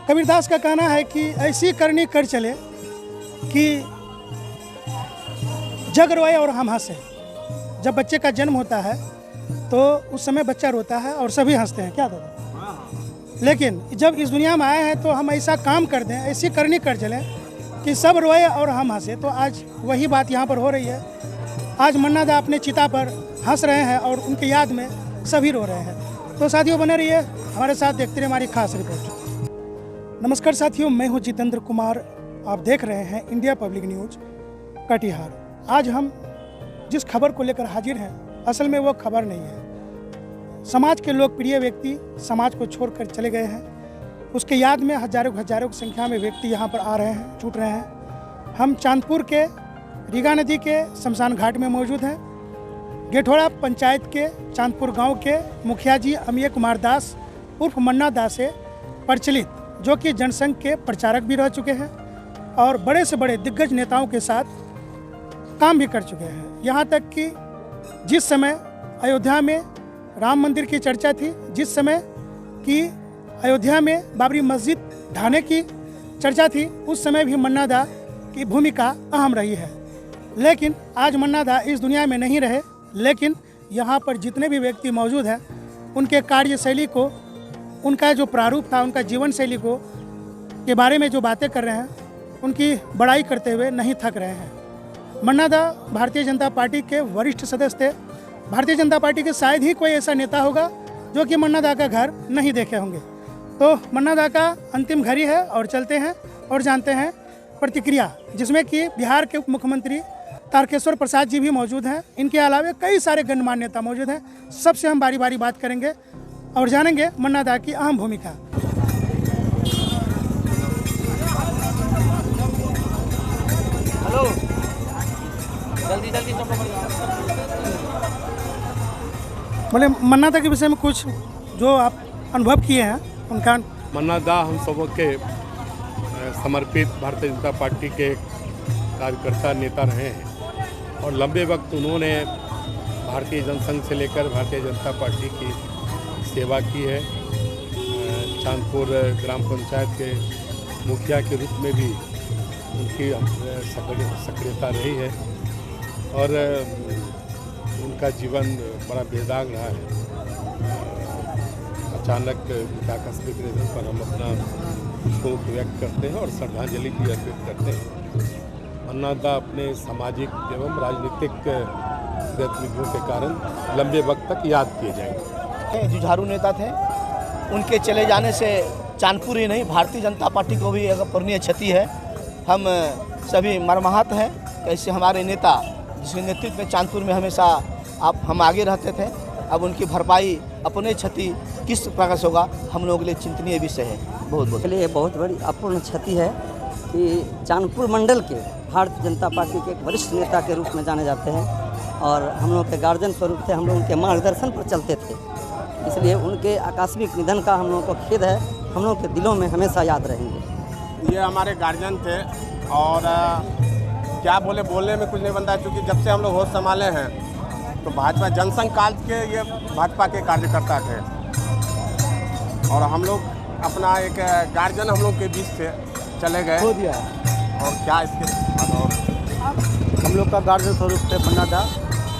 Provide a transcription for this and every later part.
कबीरदास का कहना है कि ऐसी करनी कर चले कि जग रोए और हम हंसे। जब बच्चे का जन्म होता है तो उस समय बच्चा रोता है और सभी हंसते हैं, क्या दादा? लेकिन जब इस दुनिया में आए हैं तो हम ऐसा काम कर दें, ऐसी करनी कर चलें कि सब रोए और हम हंसे। तो आज वही बात यहाँ पर हो रही है। आज मन्ना दा अपने चिता पर हंस रहे हैं और उनकी याद में सभी रो रहे हैं। तो साथियों बने रहिए हमारे साथ, देखते रहिए हमारी खास रिपोर्ट। नमस्कार साथियों, मैं हूँ जितेंद्र कुमार। आप देख रहे हैं इंडिया पब्लिक न्यूज कटिहार। आज हम जिस खबर को लेकर हाजिर हैं, असल में वो खबर नहीं है। समाज के लोकप्रिय व्यक्ति समाज को छोड़कर चले गए हैं। उसके याद में हजारों की संख्या में व्यक्ति यहाँ पर आ रहे हैं, जुट रहे हैं। हम चांदपुर के रीगा नदी के शमशान घाट में मौजूद हैं। गेठोड़ा पंचायत के चांदपुर गांव के मुखिया जी अमीय कुमार दास उर्फ मन्ना दास से प्रचलित, जो कि जनसंघ के प्रचारक भी रह चुके हैं और बड़े से बड़े दिग्गज नेताओं के साथ काम भी कर चुके हैं। यहाँ तक कि जिस समय अयोध्या में राम मंदिर की चर्चा थी, जिस समय कि अयोध्या में बाबरी मस्जिद ढाने की चर्चा थी, उस समय भी मन्ना दा की भूमिका अहम रही है। लेकिन आज मन्ना दा इस दुनिया में नहीं रहे, लेकिन यहाँ पर जितने भी व्यक्ति मौजूद हैं उनके कार्यशैली को, उनका जो प्रारूप था, उनका जीवन शैली को के बारे में जो बातें कर रहे हैं, उनकी बड़ाई करते हुए नहीं थक रहे हैं। मन्ना दा भारतीय जनता पार्टी के वरिष्ठ सदस्य थे। भारतीय जनता पार्टी के शायद ही कोई ऐसा नेता होगा जो कि मन्ना दा का घर नहीं देखे होंगे। तो मन्ना दा का अंतिम घड़ी है और चलते हैं और जानते हैं प्रतिक्रिया, जिसमें कि बिहार के उप मुख्यमंत्री तारकेश्वर प्रसाद जी भी मौजूद हैं। इनके अलावा कई सारे गणमान्य नेता मौजूद हैं। सबसे हम बारी बारी बात करेंगे और जानेंगे मन्ना दा की अहम भूमिका। हेलो, जल्दी बोले मन्ना दा के विषय में कुछ जो आप अनुभव किए हैं उनका। मन्ना दा हम सबों के समर्पित भारतीय जनता पार्टी के कार्यकर्ता नेता रहे हैं और लंबे वक्त उन्होंने भारतीय जनसंघ से लेकर भारतीय जनता पार्टी की सेवा की है। चांदपुर ग्राम पंचायत के मुखिया के रूप में भी उनकी सक्रियता रही है और उनका जीवन बड़ा बेदाग रहा है। अचानक आकस्मिक निधन पर हम अपना शोक व्यक्त करते हैं और श्रद्धांजलि भी अर्पित करते हैं। मन्ना दा अपने सामाजिक एवं राजनीतिक गतिविधियों के कारण लंबे वक्त तक याद किए जाएंगे। जुझारू नेता थे। उनके चले जाने से चांदपुर ही नहीं, भारतीय जनता पार्टी को भी एक अपूरणीय क्षति है। हम सभी मर्माहत हैं। कैसे हमारे नेता जिसके नेतृत्व में चांदपुर में हमेशा हम आगे रहते थे, अब उनकी भरपाई अपने क्षति किस प्रकार से होगा, हम लोगों के लिए चिंतनीय विषय है। बहुत ये बहुत बड़ी अपूर्ण क्षति है कि चांदपुर मंडल के भारतीय जनता पार्टी के एक वरिष्ठ नेता के रूप में जाने जाते हैं और हम लोग के गार्जियन स्वरूप थे, हम लोग उनके मार्गदर्शन पर चलते थे। इसलिए उनके आकस्मिक निधन का हम लोगों को खेद है, हम लोग के दिलों में हमेशा याद रहेंगे। ये हमारे गार्जियन थे और क्या बोलने में कुछ नहीं बनता, क्योंकि जब से हम लोग होश संभाले हैं तो भाजपा जनसंघ काल के ये भाजपा के कार्यकर्ता थे और हम लोग अपना एक गार्जियन हम लोग के बीच से चले गए हो दिया। और क्या इसके बाद हम लोग का गार्जियन स्वरूप थे मन्ना दा।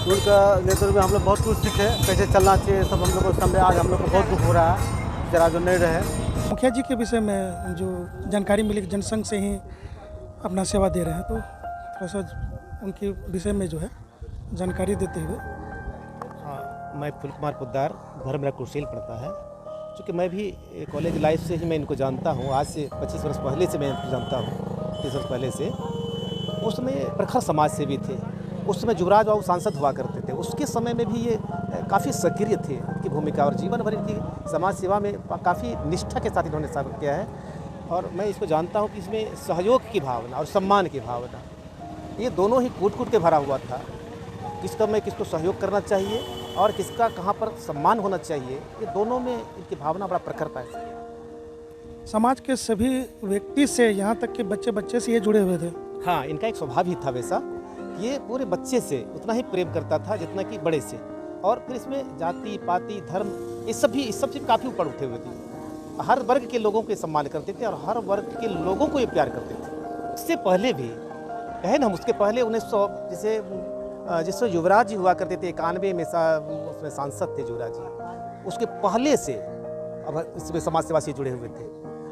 उनका नेतृत्व में हम लोग बहुत कुछ सीखे, कैसे चलना चाहिए, सब हम लोग को समय आज हम लोग को बहुत दुख हो रहा है जरा जो नहीं रहे। मुखिया जी के विषय में जो जानकारी मिली कि जनसंघ से ही अपना सेवा दे रहे हैं, तो थोड़ा सा उनके विषय में जो है जानकारी देते हुए। हाँ, मैं फूल कुमार पोद्दार, घर मेरा कुर्सील पड़ता है। चूँकि मैं भी कॉलेज लाइफ से ही मैं इनको जानता हूँ। आज से 25 वर्ष पहले से मैं इनको जानता हूँ, 30 वर्ष पहले से। उस समय प्रखर समाज सेवी थे। उस समय युवराज बाबू सांसद हुआ करते थे। उसके समय में भी ये काफ़ी सक्रिय थे, इनकी भूमिका और जीवन भर इनकी समाज सेवा में काफ़ी निष्ठा के साथ इन्होंने कार्य किया है। और मैं इसको जानता हूँ कि इसमें सहयोग की भावना और सम्मान की भावना, ये दोनों ही कूट के भरा हुआ था। किसका में किसको सहयोग करना चाहिए और किसका कहाँ पर सम्मान होना चाहिए, ये दोनों में इनकी भावना बड़ा प्रखर था। समाज के सभी व्यक्ति से, यहाँ तक कि बच्चे से ये जुड़े हुए थे। हाँ, इनका एक स्वभाव ही था वैसा। ये पूरे बच्चे से उतना ही प्रेम करता था जितना कि बड़े से। और फिर इसमें जाति पाति धर्म इस सब से काफ़ी ऊपर उठे हुए थे। हर वर्ग के लोगों के सम्मान करते थे और हर वर्ग के लोगों को ये प्यार करते थे। इससे पहले भी कहे ना, उसके पहले 1900 जिससे युवराज जी हुआ करते थे 91 में उसमें सांसद थे युवराज जी, उसके पहले से अब इसमें समाज सेवा से जुड़े हुए थे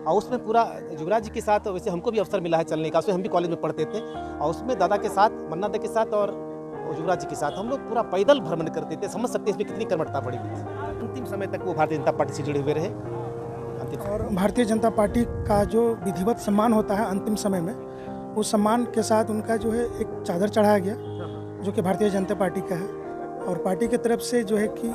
और उसमें पूरा युवराज जी के साथ वैसे हमको भी अवसर मिला है चलने का, उसमें हम भी कॉलेज में पढ़ते थे और उसमें दादा के साथ, मन्ना दा के साथ और युवराज जी के साथ हम लोग पूरा पैदल भ्रमण करते थे। समझ सकते हैं इसमें कितनी कर्मठता पड़ी हुई थी। अंतिम समय तक वो भारतीय जनता पार्टी से जुड़े हुए रहे। और भारतीय जनता पार्टी का जो विधिवत सम्मान होता है अंतिम समय में, उस सम्मान के साथ उनका जो है एक चादर चढ़ाया गया जो कि भारतीय जनता पार्टी का है और पार्टी की तरफ से जो है कि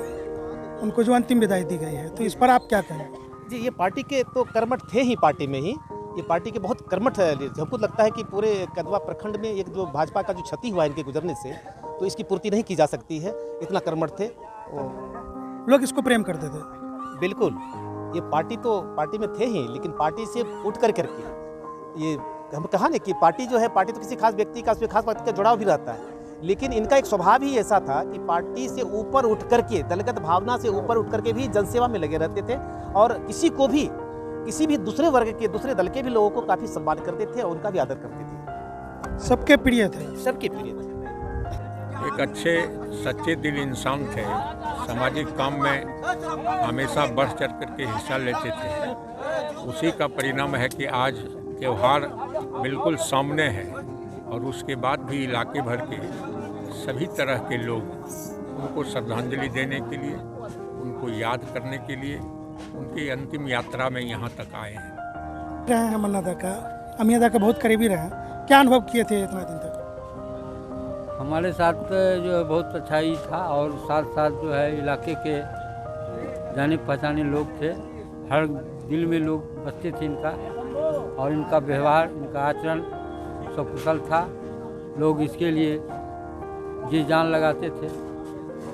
उनको जो अंतिम विदाई दी गई है। तो इस पर आप क्या कहें? जी, ये पार्टी के तो कर्मठ थे ही, पार्टी में ही ये पार्टी के बहुत कर्मठ है। हमको लगता है कि पूरे कदवा प्रखंड में एक जो भाजपा का जो क्षति हुआ है इनके गुजरने से, तो इसकी पूर्ति नहीं की जा सकती है। इतना कर्मठ थे, लोग इसको प्रेम करते थे। बिल्कुल, ये पार्टी तो पार्टी में थे ही, लेकिन पार्टी से उठ करके ये हम कहा ना कि पार्टी जो है, पार्टी तो किसी खास व्यक्ति का, उसमें खास व्यक्ति का जुड़ाव भी रहता है, लेकिन इनका एक स्वभाव ही ऐसा था कि पार्टी से ऊपर उठ करके, दलगत भावना से ऊपर उठ करके भी जनसेवा में लगे रहते थे और किसी भी दूसरे वर्ग के, दूसरे दल के भी लोगों को काफ़ी सम्मान करते थे और उनका भी आदर करते थे। सबके प्रिय थे। सबके प्रिय थे। एक अच्छे सच्चे दिल इंसान थे, सामाजिक काम में हमेशा बढ़ चढ़ करके हिस्सा लेते थे। उसी का परिणाम है कि आज त्यौहार बिल्कुल सामने है और उसके बाद भी इलाके भर के सभी तरह के लोग उनको श्रद्धांजलि देने के लिए, उनको याद करने के लिए उनकी अंतिम यात्रा में यहाँ तक आए हैं। रहे हैं मन्ना दा का, अमिया दा का बहुत करीबी रहे हैं। क्या अनुभव किए थे इतना दिन तक? हमारे साथ जो है बहुत अच्छा ही था और साथ साथ जो है इलाके के जाने पहचाने लोग थे, हर दिल में लोग बसते थे इनका और इनका व्यवहार, इनका आचरण सब कुशल था। लोग इसके लिए जी जान लगाते थे।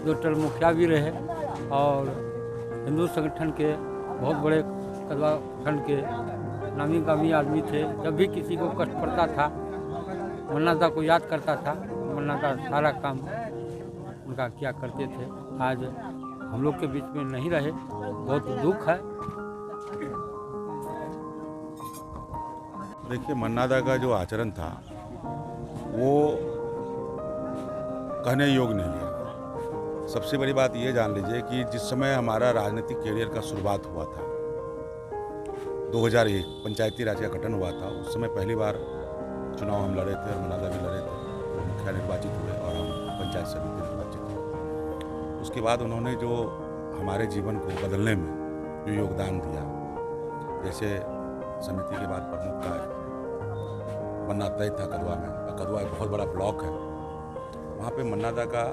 जो टर्म मुखिया भी रहे और हिंदू संगठन के बहुत बड़े कदवा खंड के नामी गामी आदमी थे। जब भी किसी को कष्ट पड़ता था, मन्ना दा को याद करता था, मन्ना दा सारा काम उनका किया करते थे। आज हम लोग के बीच में नहीं रहे, बहुत दुख है। देखिए, मन्ना दा का जो आचरण था वो कहने योग्य नहीं है। सबसे बड़ी बात ये जान लीजिए कि जिस समय हमारा राजनीतिक कैरियर का शुरुआत हुआ था 2001 पंचायती राज का गठन हुआ था, उस समय पहली बार चुनाव हम लड़े थे और मन्ना दा भी लड़े थे, वो मुखिया निर्वाचित हुए और हम पंचायत समिति निर्वाचित हुए। उसके बाद उन्होंने जो हमारे जीवन को बदलने में जो योगदान दिया, जैसे समिति के बाद प्रमुख का बनना तय था कदवा में, और कदवा एक बहुत बड़ा ब्लॉक है, वहाँ पे मन्ना दा का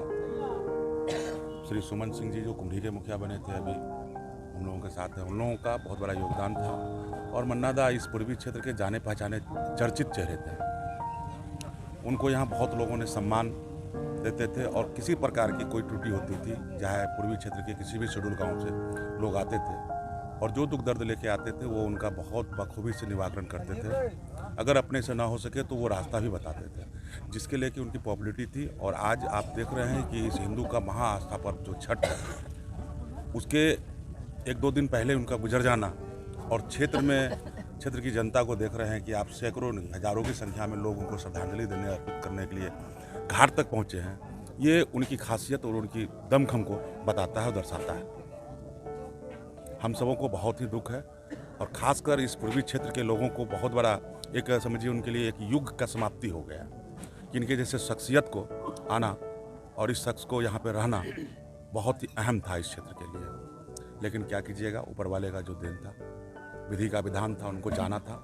श्री सुमन सिंह जी जो कुंडी के मुखिया बने थे, अभी हम लोगों के साथ हैं, उन लोगों का बहुत बड़ा योगदान था। और मन्ना दा इस पूर्वी क्षेत्र के जाने पहचाने चर्चित चेहरे थे। उनको यहाँ बहुत लोगों ने सम्मान देते थे और किसी प्रकार की कोई त्रुटि होती थी, चाहे पूर्वी क्षेत्र के किसी भी शेड्यूल गाँव से लोग आते थे और जो दुख दर्द लेके आते थे वो उनका बहुत बखूबी से निवारण करते थे। अगर अपने से ना हो सके तो वो रास्ता भी बताते थे, जिसके लिए कि उनकी पॉपुलरिटी थी। और आज आप देख रहे हैं कि इस हिंदू का महा आस्था पर्व जो छठ है, उसके 1-2 दिन पहले उनका गुजर जाना और क्षेत्र की जनता को देख रहे हैं कि आप सैकड़ों नहीं हजारों की संख्या में लोग उनको श्रद्धांजलि देने अर्पित करने के लिए घाट तक पहुँचे हैं। ये उनकी खासियत और उनकी दमखम को बताता है और दर्शाता है। हम सबों को बहुत ही दुख है और ख़ासकर इस पूर्वी क्षेत्र के लोगों को बहुत बड़ा एक समझिए उनके लिए एक युग का समाप्ति हो गया कि इनके जैसे शख्सियत को आना और इस शख्स को यहाँ पे रहना बहुत ही अहम था इस क्षेत्र के लिए। लेकिन क्या कीजिएगा, ऊपर वाले का जो देन था, विधि का विधान था, उनको जाना था